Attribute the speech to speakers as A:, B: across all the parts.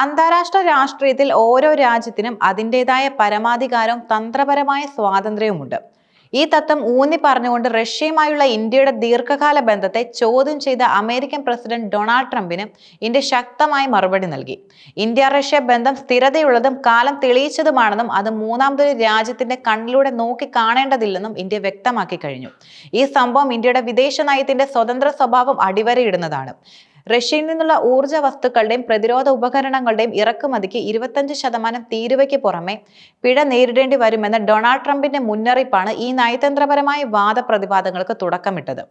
A: അന്താരാഷ്ട്ര രാഷ്ട്രീയത്തിൽ ഓരോ രാജ്യത്തിനും അതിൻ്റെതായ പരമാധികാരവും തന്ത്രപരമായ സ്വാതന്ത്ര്യവുമുണ്ട്. ഈ തത്വം ഊന്നി പറഞ്ഞുകൊണ്ട് റഷ്യയുമായുള്ള ഇന്ത്യയുടെ ദീർഘകാല ബന്ധത്തെ ചോദ്യം ചെയ്ത അമേരിക്കൻ പ്രസിഡന്റ് ഡൊണാൾഡ് ട്രംപിന് ഇന്ത്യ ശക്തമായ മറുപടി നൽകി. ഇന്ത്യ റഷ്യ ബന്ധം സ്ഥിരതയുള്ളതും കാലം തെളിയിച്ചതുമാണെന്നും അത് മൂന്നാമതൊരു രാജ്യത്തിന്റെ കണ്ണിലൂടെ നോക്കി കാണേണ്ടതില്ലെന്നും ഇന്ത്യ വ്യക്തമാക്കി കഴിഞ്ഞു. ഈ സംഭവം ഇന്ത്യയുടെ വിദേശ നയത്തിന്റെ സ്വതന്ത്ര സ്വഭാവം അടിവരയിടുന്നതാണ്. റഷ്യയിൽ നിന്നുള്ള ഊർജ്ജ വസ്തുക്കളുടെയും പ്രതിരോധ ഉപകരണങ്ങളുടെയും ഇറക്കുമതിക്ക് 25% തീരുവയ്ക്ക് പുറമെ പിഴ നേരിടേണ്ടി വരുമെന്ന ഡൊണാൾഡ് ട്രംപിന്റെ മുന്നറിയിപ്പാണ് ഈ നയതന്ത്രപരമായ വാദപ്രതിവാദങ്ങൾക്ക് തുടക്കമിട്ടത്.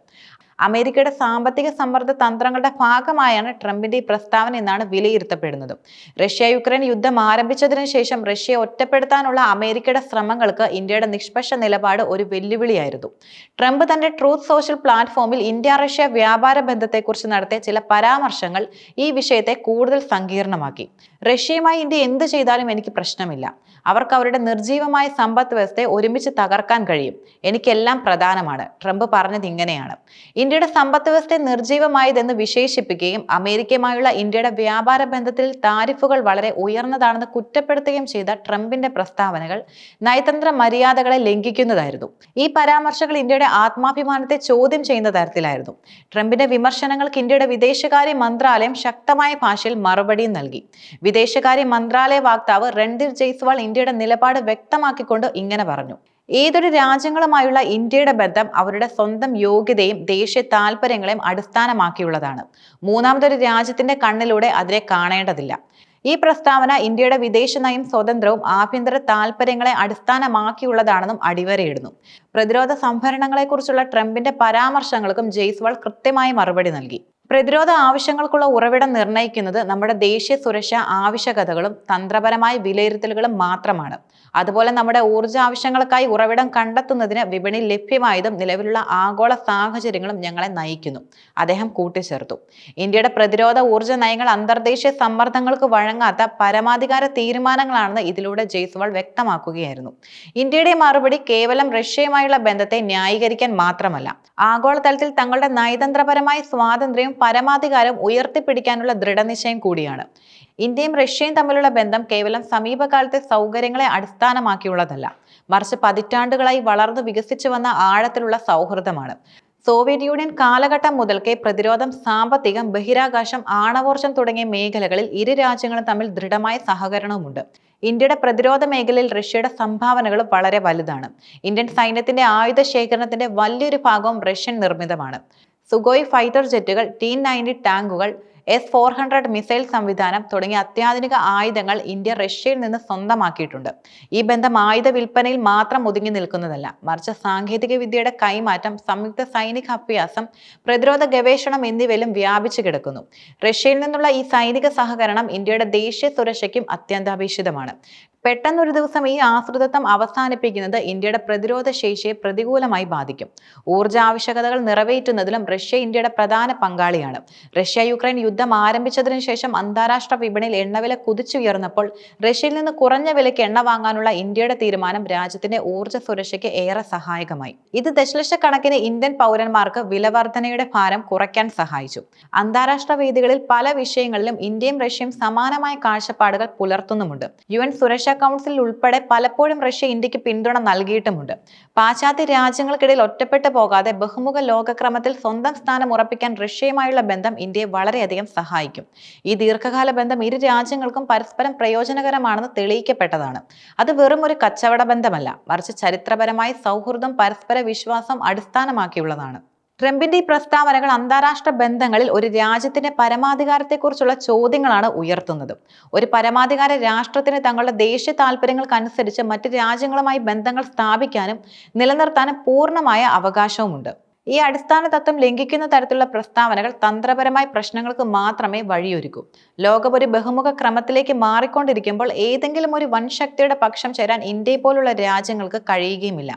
A: അമേരിക്കയുടെ സാമ്പത്തിക സമ്മർദ്ദ തന്ത്രങ്ങളുടെ ഭാഗമായാണ് ട്രംപിന്റെ ഈ പ്രസ്താവന എന്നാണ് വിലയിരുത്തപ്പെടുന്നത്. റഷ്യ യുക്രൈൻ യുദ്ധം ആരംഭിച്ചതിനു ശേഷം റഷ്യയെ ഒറ്റപ്പെടുത്താനുള്ള അമേരിക്കയുടെ ശ്രമങ്ങൾക്ക് ഇന്ത്യയുടെ നിഷ്പക്ഷ നിലപാട് ഒരു വെല്ലുവിളിയായിരുന്നു. ട്രംപ് തന്റെ ട്രൂത്ത് സോഷ്യൽ പ്ലാറ്റ്ഫോമിൽ ഇന്ത്യ റഷ്യ വ്യാപാര ബന്ധത്തെക്കുറിച്ച് നടത്തിയ ചില പരാമർശങ്ങൾ ഈ വിഷയത്തെ കൂടുതൽ സങ്കീർണമാക്കി. റഷ്യയുമായി ഇന്ത്യ എന്ത് ചെയ്താലും എനിക്ക് പ്രശ്നമില്ല. അവർക്ക് അവരുടെ നിർജീവമായ സമ്പദ് വ്യവസ്ഥയെ ഒരുമിച്ച് തകർക്കാൻ കഴിയും. എനിക്കെല്ലാം പ്രധാനമാണ്. ട്രംപ് പറഞ്ഞത് ഇങ്ങനെയാണ്. ഇന്ത്യയുടെ സമ്പദ് വ്യവസ്ഥയെ നിർജീവമായതെന്ന് വിശേഷിപ്പിക്കുകയും അമേരിക്കയുമായുള്ള ഇന്ത്യയുടെ വ്യാപാര ബന്ധത്തിൽ താരിഫുകൾ വളരെ ഉയർന്നതാണെന്ന് കുറ്റപ്പെടുത്തുകയും ചെയ്ത ട്രംപിന്റെ പ്രസ്താവനകൾ നയതന്ത്ര മര്യാദകളെ ലംഘിക്കുന്നതായിരുന്നു. ഈ പരാമർശങ്ങൾ ഇന്ത്യയുടെ ആത്മാഭിമാനത്തെ ചോദ്യം ചെയ്യുന്ന തരത്തിലായിരുന്നു. ട്രംപിന്റെ വിമർശനങ്ങൾക്ക് ഇന്ത്യയുടെ വിദേശകാര്യ മന്ത്രാലയം ശക്തമായ ഭാഷയിൽ മറുപടിയും നൽകി. വിദേശകാര്യ മന്ത്രാലയ വക്താവ് രൺധീർ ജയ്സ്വാൾ ഇന്ത്യയുടെ നിലപാട് വ്യക്തമാക്കിക്കൊണ്ട് ഇങ്ങനെ പറഞ്ഞു: ഏതൊരു രാജ്യങ്ങളുമായുള്ള ഇന്ത്യയുടെ ബന്ധം അവരുടെ സ്വന്തം യോഗ്യതയും ദേശീയ താൽപര്യങ്ങളെയും അടിസ്ഥാനമാക്കിയുള്ളതാണ്. മൂന്നാമതൊരു രാജ്യത്തിന്റെ കണ്ണിലൂടെ അതിനെ കാണേണ്ടതില്ല. ഈ പ്രസ്താവന ഇന്ത്യയുടെ വിദേശ നയം സ്വതന്ത്രവും ആഭ്യന്തര താൽപര്യങ്ങളെ അടിസ്ഥാനമാക്കിയുള്ളതാണെന്നും അടിവരയിടുന്നു. പ്രതിരോധ സംഭരണങ്ങളെക്കുറിച്ചുള്ള ട്രംപിന്റെ പരാമർശങ്ങൾക്കും ജയ്സ്വാൾ കൃത്യമായി മറുപടി നൽകി. പ്രതിരോധ ആവശ്യങ്ങൾക്കുള്ള ഉറവിടം നിർണ്ണയിക്കുന്നത് നമ്മുടെ ദേശീയ സുരക്ഷാ ആവശ്യകതകളും തന്ത്രപരമായ വിലയിരുത്തലുകളും മാത്രമാണ്. അതുപോലെ നമ്മുടെ ഊർജ്ജ ആവശ്യങ്ങൾക്കായി ഉറവിടം കണ്ടെത്തുന്നതിന് വിപണിയിൽ ലഭ്യമായതും നിലവിലുള്ള ആഗോള സാഹചര്യങ്ങളും ഞങ്ങളെ നയിക്കുന്നു, അദ്ദേഹം കൂട്ടിച്ചേർത്തു. ഇന്ത്യയുടെ പ്രതിരോധ ഊർജ്ജ നയങ്ങൾ അന്തർദേശീയ സമ്മർദ്ദങ്ങൾക്ക് വഴങ്ങാത്ത പരമാധികാര തീരുമാനങ്ങളാണെന്ന് ഇതിലൂടെ ജയ്സ്വാൾ വ്യക്തമാക്കുകയായിരുന്നു. ഇന്ത്യയുടെ മറുപടി കേവലം റഷ്യയുമായുള്ള ബന്ധത്തെ ന്യായീകരിക്കാൻ മാത്രമല്ല, ആഗോളതലത്തിൽ തങ്ങളുടെ നയതന്ത്രപരമായ സ്വാതന്ത്ര്യവും പരമാധികാരവും ഉയർത്തിപ്പിടിക്കാനുള്ള ദൃഢനിശ്ചയം കൂടിയാണ്. ഇന്ത്യയും റഷ്യയും തമ്മിലുള്ള ബന്ധം കേവലം സമീപകാലത്തെ സൗകര്യങ്ങളെ അടിസ്ഥാനമാക്കിയുള്ളതല്ല, മറിച്ച് പതിറ്റാണ്ടുകളായി വളർന്നു വികസിച്ചു വന്ന ആഴത്തിലുള്ള സൗഹൃദമാണ്. സോവിയറ്റ് യൂണിയൻ കാലഘട്ടം മുതൽക്കേ പ്രതിരോധം, സാമ്പത്തികം, ബഹിരാകാശം, ആണവോർജ്ജം തുടങ്ങിയ മേഖലകളിൽ ഇരു രാജ്യങ്ങളും തമ്മിൽ ദൃഢമായ സഹകരണവുമുണ്ട്. ഇന്ത്യയുടെ പ്രതിരോധ മേഖലയിൽ റഷ്യയുടെ സംഭാവനകൾ വളരെ വലുതാണ്. ഇന്ത്യൻ സൈന്യത്തിന്റെ ആയുധ ശേഖരണത്തിന്റെ വലിയൊരു ഭാഗവും റഷ്യൻ നിർമ്മിതമാണ്. സുഖോയ് ഫൈറ്റർ ജെറ്റുകൾ, T-90 ടാങ്കുകൾ, S-400 മിസൈൽ സംവിധാനം തുടങ്ങിയ അത്യാധുനിക ആയുധങ്ങൾ ഇന്ത്യ റഷ്യയിൽ നിന്ന് സ്വന്തമാക്കിയിട്ടുണ്ട്. ഈ ബന്ധം ആയുധ വിൽപ്പനയിൽ മാത്രം ഒതുങ്ങി നിൽക്കുന്നതല്ല, മറിച്ച് സാങ്കേതിക വിദ്യയുടെ കൈമാറ്റം, സംയുക്ത സൈനിക അഭ്യാസം, പ്രതിരോധ ഗവേഷണം എന്നിവയിലും വ്യാപിച്ചു കിടക്കുന്നു. റഷ്യയിൽ നിന്നുള്ള ഈ സൈനിക സഹകരണം ഇന്ത്യയുടെ ദേശീയ സുരക്ഷയ്ക്കും അത്യന്താപേക്ഷിതമാണ്. പെട്ടെന്നൊരു ദിവസം ഈ ആശ്രിതത്വം അവസാനിപ്പിക്കുന്നത് ഇന്ത്യയുടെ പ്രതിരോധ ശേഷിയെ പ്രതികൂലമായി ബാധിക്കും. ഊർജ്ജ ആവശ്യകതകൾ നിറവേറ്റുന്നതിലും റഷ്യ ഇന്ത്യയുടെ പ്രധാന പങ്കാളിയാണ്. റഷ്യ യുക്രൈൻ യുദ്ധം ആരംഭിച്ചതിനു ശേഷം അന്താരാഷ്ട്ര വിപണിയിൽ എണ്ണവില കുതിച്ചുയർന്നപ്പോൾ റഷ്യയിൽ നിന്ന് കുറഞ്ഞ വിലയ്ക്ക് എണ്ണ വാങ്ങാനുള്ള ഇന്ത്യയുടെ തീരുമാനം രാജ്യത്തിന്റെ ഊർജ്ജ സുരക്ഷയ്ക്ക് ഏറെ സഹായകമായി. ഇത് ദശലക്ഷക്കണക്കിന് ഇന്ത്യൻ പൗരന്മാർക്ക് വിലവർധനയുടെ ഭാരം കുറയ്ക്കാൻ സഹായിച്ചു. അന്താരാഷ്ട്ര വേദികളിൽ പല വിഷയങ്ങളിലും ഇന്ത്യയും റഷ്യയും സമാനമായ കാഴ്ചപ്പാടുകൾ പുലർത്തുന്നുമുണ്ട്. UN സുരക്ഷാ കൗൺസിലിൽ ഉൾപ്പെടെ പലപ്പോഴും റഷ്യ ഇന്ത്യക്ക് പിന്തുണ നൽകിയിട്ടുമുണ്ട്. പാശ്ചാത്യ രാജ്യങ്ങൾക്കിടയിൽ ഒറ്റപ്പെട്ടു പോകാതെ ബഹുമുഖ ലോകക്രമത്തിൽ സ്വന്തം സ്ഥാനം ഉറപ്പിക്കാൻ റഷ്യയുമായുള്ള ബന്ധം ഇന്ത്യയെ വളരെയധികം സഹായിക്കും. ഈ ദീർഘകാല ബന്ധം ഇരു രാജ്യങ്ങൾക്കും പരസ്പരം പ്രയോജനകരമാണെന്ന് തെളിയിക്കപ്പെട്ടതാണ്. അത് വെറും ഒരു കച്ചവട ബന്ധമല്ല, മറിച്ച് ചരിത്രപരമായ സൗഹൃദം, പരസ്പര വിശ്വാസം അടിസ്ഥാനമാക്കിയുള്ളതാണ്. ട്രംപിന്റെ ഈ പ്രസ്താവനകൾ അന്താരാഷ്ട്ര ബന്ധങ്ങളിൽ ഒരു രാജ്യത്തിന്റെ പരമാധികാരത്തെക്കുറിച്ചുള്ള ചോദ്യങ്ങളാണ് ഉയർത്തുന്നത്. ഒരു പരമാധികാര രാഷ്ട്രത്തിന് തങ്ങളുടെ ദേശീയ താൽപര്യങ്ങൾക്കനുസരിച്ച് മറ്റ് രാജ്യങ്ങളുമായി ബന്ധങ്ങൾ സ്ഥാപിക്കാനും നിലനിർത്താനും പൂർണ്ണമായ അവകാശവുമുണ്ട്. ഈ അടിസ്ഥാന തത്വം ലംഘിക്കുന്ന തരത്തിലുള്ള പ്രസ്താവനകൾ തന്ത്രപരമായ പ്രശ്നങ്ങൾക്ക് മാത്രമേ വഴിയൊരുക്കൂ. ലോകം ഒരു ബഹുമുഖ ക്രമത്തിലേക്ക് മാറിക്കൊണ്ടിരിക്കുമ്പോൾ ഏതെങ്കിലും ഒരു വൻ ശക്തിയുടെ പക്ഷം ചേരാൻ ഇന്ത്യയെ പോലുള്ള രാജ്യങ്ങൾക്ക് കഴിയുകയുമില്ല.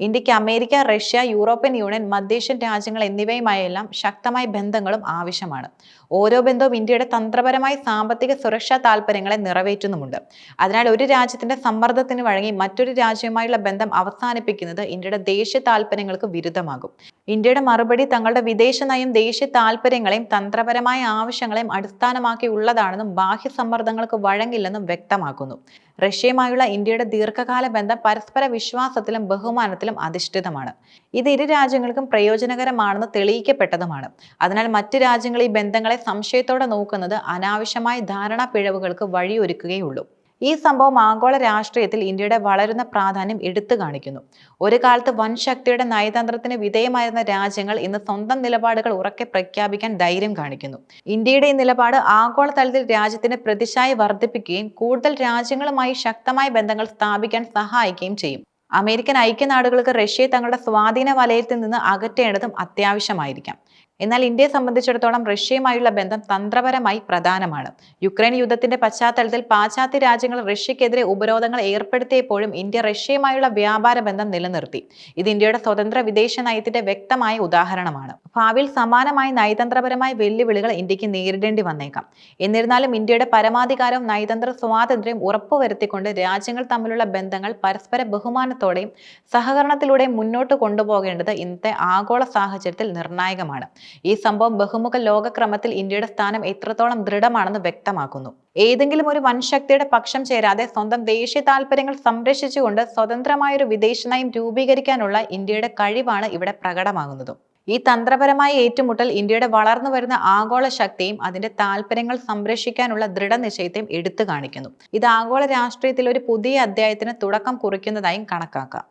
A: ഇന്ത്യക്ക് അമേരിക്ക, റഷ്യ, യൂറോപ്യൻ യൂണിയൻ, മധ്യേഷ്യൻ രാജ്യങ്ങൾ എന്നിവയുമായെല്ലാം ശക്തമായ ബന്ധങ്ങളും ആവശ്യമാണ്. ഓരോ ബന്ധവും ഇന്ത്യയുടെ തന്ത്രപരമായ സാമ്പത്തിക സുരക്ഷാ താൽപ്പര്യങ്ങളെ നിറവേറ്റുന്നുമുണ്ട്. അതിനാൽ ഒരു രാജ്യത്തിന്റെ സമ്മർദ്ദത്തിന് വഴങ്ങി മറ്റൊരു രാജ്യവുമായുള്ള ബന്ധം അവസാനിപ്പിക്കുന്നത് ഇന്ത്യയുടെ ദേശീയ താൽപ്പര്യങ്ങൾക്ക് വിരുദ്ധമാകും. ഇന്ത്യയുടെ മറുപടി തങ്ങളുടെ വിദേശ നയം ദേശീയ താൽപ്പര്യങ്ങളെയും തന്ത്രപരമായ ആവശ്യങ്ങളെയും അടിസ്ഥാനമാക്കിയുള്ളതാണെന്നും ബാഹ്യ സമ്മർദ്ദങ്ങൾക്ക് വഴങ്ങില്ലെന്നും വ്യക്തമാക്കുന്നു. റഷ്യയുമായുള്ള ഇന്ത്യയുടെ ദീർഘകാല ബന്ധം പരസ്പര വിശ്വാസത്തിലും ബഹുമാനത്തിലും അധിഷ്ഠിതമാണ്. ഇത് ഇരു രാജ്യങ്ങൾക്കും പ്രയോജനകരമാണെന്ന് തെളിയിക്കപ്പെട്ടതുമാണ്. അതിനാൽ മറ്റ് രാജ്യങ്ങൾ ഈ ബന്ധങ്ങളെ സംശയത്തോടെ നോക്കുന്നത് അനാവശ്യമായ ധാരണാ പിഴവുകൾക്ക് വഴിയൊരുക്കുകയുള്ളൂ. ഈ സംഭവം ആഗോള രാഷ്ട്രീയത്തിൽ ഇന്ത്യയുടെ വളരുന്ന പ്രാധാന്യം എടുത്തു കാണിക്കുന്നു. ഒരു കാലത്ത് വൻ ശക്തിയുടെ നയതന്ത്രത്തിന് വിധേയമായിരുന്ന രാജ്യങ്ങൾ ഇന്ന് സ്വന്തം നിലപാടുകൾ ഉറക്കെ പ്രഖ്യാപിക്കാൻ ധൈര്യം കാണിക്കുന്നു. ഇന്ത്യയുടെ ഈ നിലപാട് ആഗോളതലത്തിൽ രാജ്യത്തിന്റെ പ്രതിച്ഛായ വർദ്ധിപ്പിക്കുകയും കൂടുതൽ രാജ്യങ്ങളുമായി ശക്തമായ ബന്ധങ്ങൾ സ്ഥാപിക്കാൻ സഹായിക്കുകയും ചെയ്യും. അമേരിക്കൻ ഐക്യനാടുകൾക്ക് റഷ്യയെ തങ്ങളുടെ സ്വാധീന വലയത്തിൽ നിന്ന് അകറ്റേണ്ടതും അത്യാവശ്യമായിരിക്കാം. എന്നാൽ ഇന്ത്യയെ സംബന്ധിച്ചിടത്തോളം റഷ്യയുമായുള്ള ബന്ധം തന്ത്രപരമായി പ്രധാനമാണ്. യുക്രൈൻ യുദ്ധത്തിന്റെ പശ്ചാത്തലത്തിൽ പാശ്ചാത്യ രാജ്യങ്ങൾ റഷ്യക്കെതിരെ ഉപരോധങ്ങൾ ഏർപ്പെടുത്തിയപ്പോഴും ഇന്ത്യ റഷ്യയുമായുള്ള വ്യാപാര ബന്ധം നിലനിർത്തി. ഇത് ഇന്ത്യയുടെ സ്വതന്ത്ര വിദേശ നയത്തിന്റെ വ്യക്തമായ ഉദാഹരണമാണ്. ഭാവിയിൽ സമാനമായ നയതന്ത്രപരമായ വെല്ലുവിളികൾ ഇന്ത്യക്ക് നേരിടേണ്ടി വന്നേക്കാം. എന്നിരുന്നാലും ഇന്ത്യയുടെ പരമാധികാരവും നയതന്ത്ര സ്വാതന്ത്ര്യവും ഉറപ്പുവരുത്തിക്കൊണ്ട് രാജ്യങ്ങൾ തമ്മിലുള്ള ബന്ധങ്ങൾ പരസ്പര ബഹുമാനത്തോടെയും സഹകരണത്തിലൂടെയും മുന്നോട്ട് കൊണ്ടുപോകേണ്ടത് ഇന്നത്തെ ആഗോള സാഹചര്യത്തിൽ നിർണായകമാണ്. ഈ സംഭവം ബഹുമുഖ ലോകക്രമത്തിൽ ഇന്ത്യയുടെ സ്ഥാനം എത്രത്തോളം ദൃഢമാണെന്ന് വ്യക്തമാക്കുന്നു. ഏതെങ്കിലും ഒരു വൻശക്തിയുടെ പക്ഷം ചേരാതെ സ്വന്തം ദേശീയ താൽപര്യങ്ങൾ സംരക്ഷിച്ചുകൊണ്ട് സ്വതന്ത്രമായൊരു വിദേശ നയം രൂപീകരിക്കാനുള്ള ഇന്ത്യയുടെ കഴിവാണ് ഇവിടെ പ്രകടമാകുന്നതും. ഈ തന്ത്രപരമായ ഏറ്റുമുട്ടൽ ഇന്ത്യയുടെ വളർന്നു വരുന്ന ആഗോള ശക്തിയും അതിന്റെ താൽപര്യങ്ങൾ സംരക്ഷിക്കാനുള്ള ദൃഢനിശ്ചയത്തെയും എടുത്തു കാണിക്കുന്നു. ഇത് ആഗോള രാഷ്ട്രീയത്തിൽ ഒരു പുതിയ അധ്യായത്തിന് തുടക്കം കുറിക്കുന്നതായും കണക്കാക്കാം.